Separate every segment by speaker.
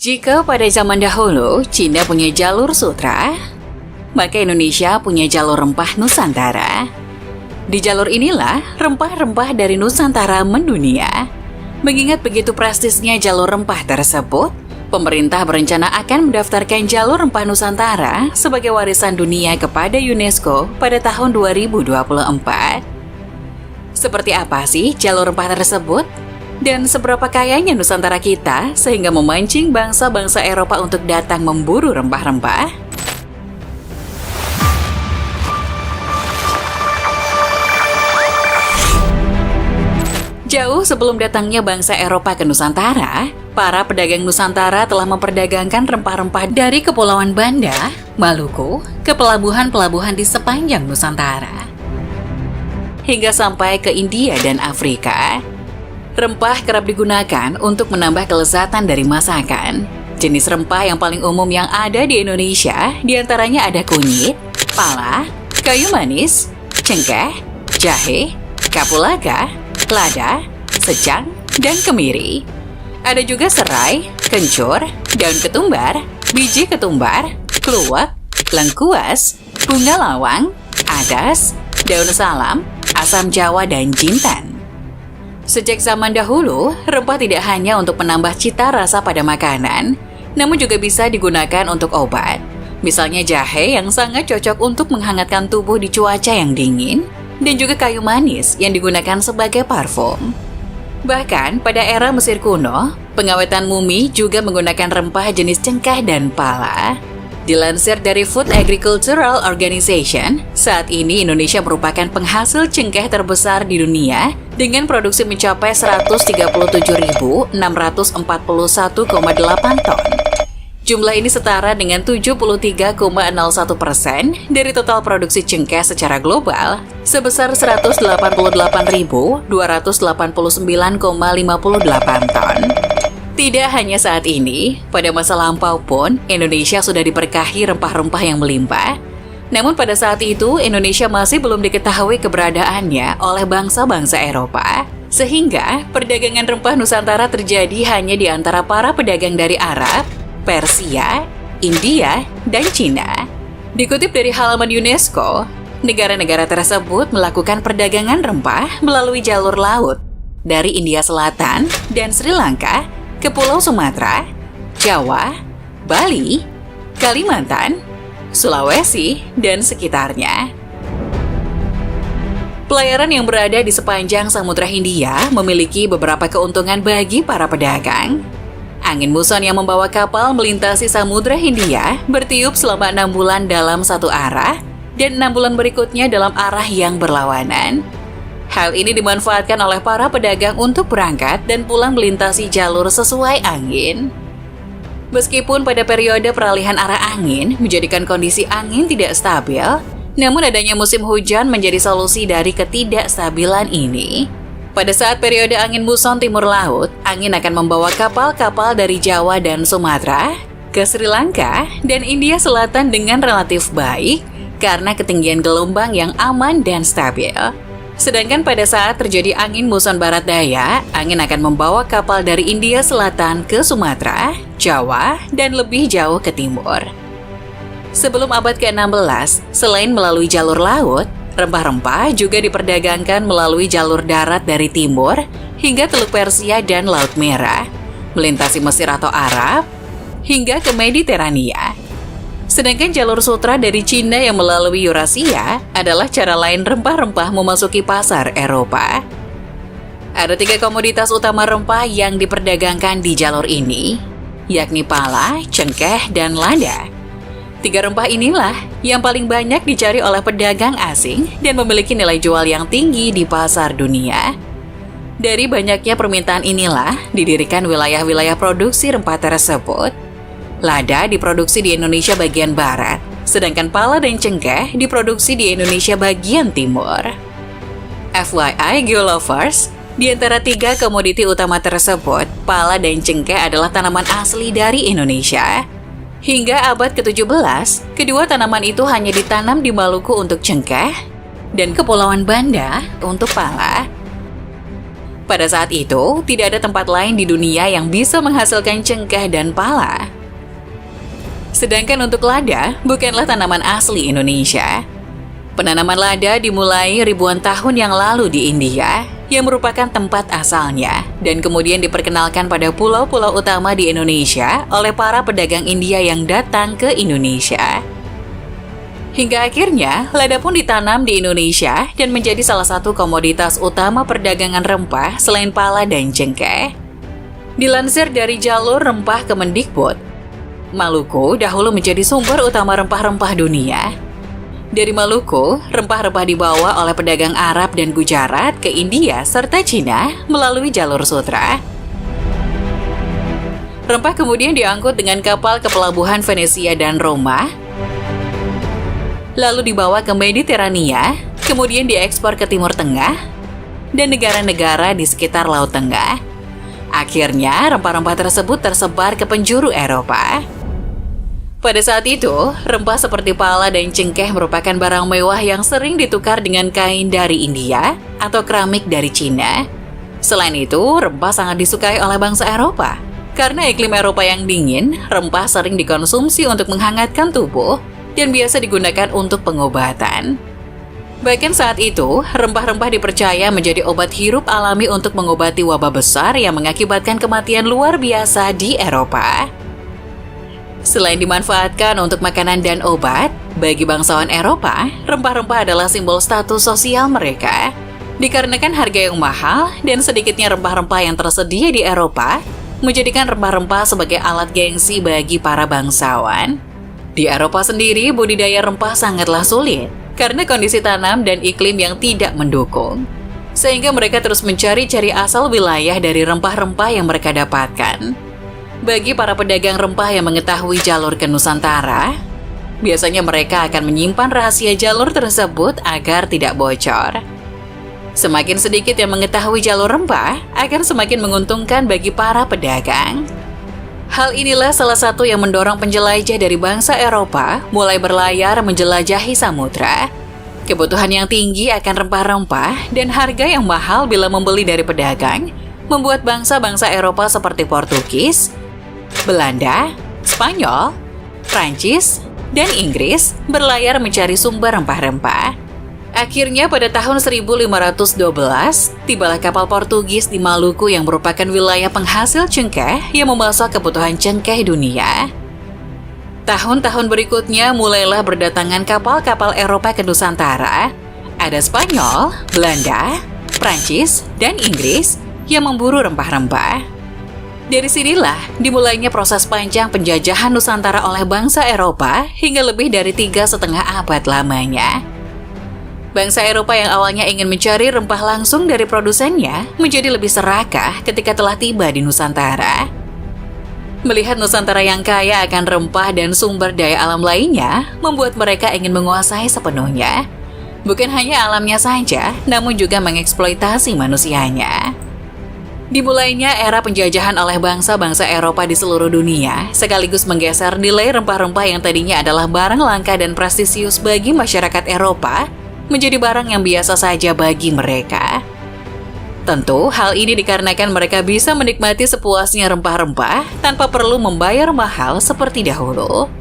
Speaker 1: Jika pada zaman dahulu Cina punya jalur sutra, maka Indonesia punya jalur rempah Nusantara. Di jalur inilah rempah-rempah dari Nusantara mendunia. Mengingat begitu prestisnya jalur rempah tersebut, pemerintah berencana akan mendaftarkan jalur rempah Nusantara sebagai warisan dunia kepada UNESCO pada tahun 2024. Seperti apa sih jalur rempah tersebut? Dan seberapa kayanya Nusantara kita sehingga memancing bangsa-bangsa Eropa untuk datang memburu rempah-rempah? Jauh sebelum datangnya bangsa Eropa ke Nusantara, para pedagang Nusantara telah memperdagangkan rempah-rempah dari Kepulauan Banda, Maluku, ke pelabuhan-pelabuhan di sepanjang Nusantara. Hingga sampai ke India dan Afrika. Rempah kerap digunakan untuk menambah kelezatan dari masakan. Jenis rempah yang paling umum yang ada di Indonesia diantaranya ada kunyit, pala, kayu manis, cengkeh, jahe, kapulaga, lada, secang, dan kemiri. Ada juga serai, kencur, daun ketumbar, biji ketumbar, kluwek, lengkuas, bunga lawang, adas, daun salam, asam jawa, dan jintan. Sejak zaman dahulu, rempah tidak hanya untuk menambah cita rasa pada makanan, namun juga bisa digunakan untuk obat. Misalnya jahe yang sangat cocok untuk menghangatkan tubuh di cuaca yang dingin, dan juga kayu manis yang digunakan sebagai parfum. Bahkan pada era Mesir kuno, pengawetan mumi juga menggunakan rempah jenis cengkeh dan pala. Dilansir dari Food Agricultural Organization, saat ini Indonesia merupakan penghasil cengkeh terbesar di dunia dengan produksi mencapai 137.641,8 ton. Jumlah ini setara dengan 73,01% dari total produksi cengkeh secara global sebesar 188.289,58 ton. Tidak hanya saat ini, pada masa lampau pun Indonesia sudah diberkahi rempah-rempah yang melimpah. Namun pada saat itu Indonesia masih belum diketahui keberadaannya oleh bangsa-bangsa Eropa. Sehingga perdagangan rempah Nusantara terjadi hanya di antara para pedagang dari Arab, Persia, India, dan Cina. Dikutip dari halaman UNESCO, negara-negara tersebut melakukan perdagangan rempah melalui jalur laut dari India Selatan dan Sri Lanka ke Pulau Sumatera, Jawa, Bali, Kalimantan, Sulawesi, dan sekitarnya. Pelayaran yang berada di sepanjang Samudra Hindia memiliki beberapa keuntungan bagi para pedagang. Angin muson yang membawa kapal melintasi Samudra Hindia bertiup selama 6 bulan dalam satu arah dan 6 bulan berikutnya dalam arah yang berlawanan. Hal ini dimanfaatkan oleh para pedagang untuk berangkat dan pulang melintasi jalur sesuai angin. Meskipun pada periode peralihan arah angin menjadikan kondisi angin tidak stabil, namun adanya musim hujan menjadi solusi dari ketidakstabilan ini. Pada saat periode angin muson timur laut, angin akan membawa kapal-kapal dari Jawa dan Sumatera ke Sri Lanka dan India Selatan dengan relatif baik karena ketinggian gelombang yang aman dan stabil. Sedangkan pada saat terjadi angin muson barat daya, angin akan membawa kapal dari India Selatan ke Sumatera, Jawa, dan lebih jauh ke timur. Sebelum abad ke-16, selain melalui jalur laut, rempah-rempah juga diperdagangkan melalui jalur darat dari timur hingga Teluk Persia dan Laut Merah, melintasi Mesir atau Arab, hingga ke Mediterania. Sedangkan jalur sutra dari Cina yang melalui Eurasia adalah cara lain rempah-rempah memasuki pasar Eropa. Ada 3 komoditas utama rempah yang diperdagangkan di jalur ini, yakni pala, cengkeh, dan lada. 3 rempah inilah yang paling banyak dicari oleh pedagang asing dan memiliki nilai jual yang tinggi di pasar dunia. Dari banyaknya permintaan inilah didirikan wilayah-wilayah produksi rempah tersebut. Lada diproduksi di Indonesia bagian barat, sedangkan pala dan cengkeh diproduksi di Indonesia bagian timur. FYI Geolovers, di antara 3 komoditi utama tersebut, pala dan cengkeh adalah tanaman asli dari Indonesia. Hingga abad ke-17, kedua tanaman itu hanya ditanam di Maluku untuk cengkeh dan Kepulauan Banda untuk pala. Pada saat itu, tidak ada tempat lain di dunia yang bisa menghasilkan cengkeh dan pala. Sedangkan untuk lada, bukanlah tanaman asli Indonesia. Penanaman lada dimulai ribuan tahun yang lalu di India, yang merupakan tempat asalnya, dan kemudian diperkenalkan pada pulau-pulau utama di Indonesia oleh para pedagang India yang datang ke Indonesia. Hingga akhirnya, lada pun ditanam di Indonesia dan menjadi salah satu komoditas utama perdagangan rempah selain pala dan cengkeh. Dilansir dari jalur rempah Kemendikbud, Maluku dahulu menjadi sumber utama rempah-rempah dunia. Dari Maluku, rempah-rempah dibawa oleh pedagang Arab dan Gujarat ke India serta Cina melalui jalur sutra. Rempah kemudian diangkut dengan kapal ke pelabuhan Venesia dan Roma, lalu dibawa ke Mediterania, kemudian diekspor ke Timur Tengah dan negara-negara di sekitar Laut Tengah. Akhirnya, rempah-rempah tersebut tersebar ke penjuru Eropa. Pada saat itu, rempah seperti pala dan cengkeh merupakan barang mewah yang sering ditukar dengan kain dari India atau keramik dari Cina. Selain itu, rempah sangat disukai oleh bangsa Eropa. Karena iklim Eropa yang dingin, rempah sering dikonsumsi untuk menghangatkan tubuh dan biasa digunakan untuk pengobatan. Bahkan saat itu, rempah-rempah dipercaya menjadi obat hirup alami untuk mengobati wabah besar yang mengakibatkan kematian luar biasa di Eropa. Selain dimanfaatkan untuk makanan dan obat, bagi bangsawan Eropa, rempah-rempah adalah simbol status sosial mereka. Dikarenakan harga yang mahal dan sedikitnya rempah-rempah yang tersedia di Eropa, menjadikan rempah-rempah sebagai alat gengsi bagi para bangsawan. Di Eropa sendiri, budidaya rempah sangatlah sulit karena kondisi tanam dan iklim yang tidak mendukung. Sehingga mereka terus mencari-cari asal wilayah dari rempah-rempah yang mereka dapatkan. Bagi para pedagang rempah yang mengetahui jalur ke Nusantara, biasanya mereka akan menyimpan rahasia jalur tersebut agar tidak bocor. Semakin sedikit yang mengetahui jalur rempah, akan semakin menguntungkan bagi para pedagang. Hal inilah salah satu yang mendorong penjelajah dari bangsa Eropa mulai berlayar menjelajahi samudra. Kebutuhan yang tinggi akan rempah-rempah dan harga yang mahal bila membeli dari pedagang membuat bangsa-bangsa Eropa seperti Portugis, Belanda, Spanyol, Prancis, dan Inggris berlayar mencari sumber rempah-rempah. Akhirnya pada tahun 1512, tibalah kapal Portugis di Maluku yang merupakan wilayah penghasil cengkeh yang memasok kebutuhan cengkeh dunia. Tahun-tahun berikutnya mulailah berdatangan kapal-kapal Eropa ke Nusantara. Ada Spanyol, Belanda, Prancis, dan Inggris yang memburu rempah-rempah. Dari sinilah dimulainya proses panjang penjajahan Nusantara oleh bangsa Eropa hingga lebih dari 3,5 abad lamanya. Bangsa Eropa yang awalnya ingin mencari rempah langsung dari produsennya menjadi lebih serakah ketika telah tiba di Nusantara. Melihat Nusantara yang kaya akan rempah dan sumber daya alam lainnya, membuat mereka ingin menguasai sepenuhnya. Bukan hanya alamnya saja, namun juga mengeksploitasi manusianya. Dimulainya era penjajahan oleh bangsa-bangsa Eropa di seluruh dunia, sekaligus menggeser nilai rempah-rempah yang tadinya adalah barang langka dan prestisius bagi masyarakat Eropa, menjadi barang yang biasa saja bagi mereka. Tentu, hal ini dikarenakan mereka bisa menikmati sepuasnya rempah-rempah tanpa perlu membayar mahal seperti dahulu.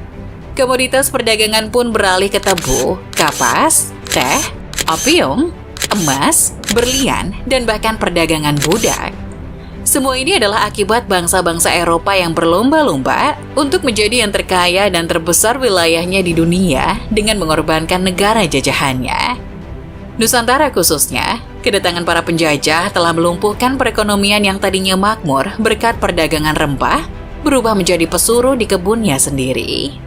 Speaker 1: Komoditas perdagangan pun beralih ke tebu, kapas, teh, opium, emas, berlian, dan bahkan perdagangan budak. Semua ini adalah akibat bangsa-bangsa Eropa yang berlomba-lomba untuk menjadi yang terkaya dan terbesar wilayahnya di dunia dengan mengorbankan negara jajahannya. Nusantara khususnya, kedatangan para penjajah telah melumpuhkan perekonomian yang tadinya makmur berkat perdagangan rempah, berubah menjadi pesuruh di kebunnya sendiri.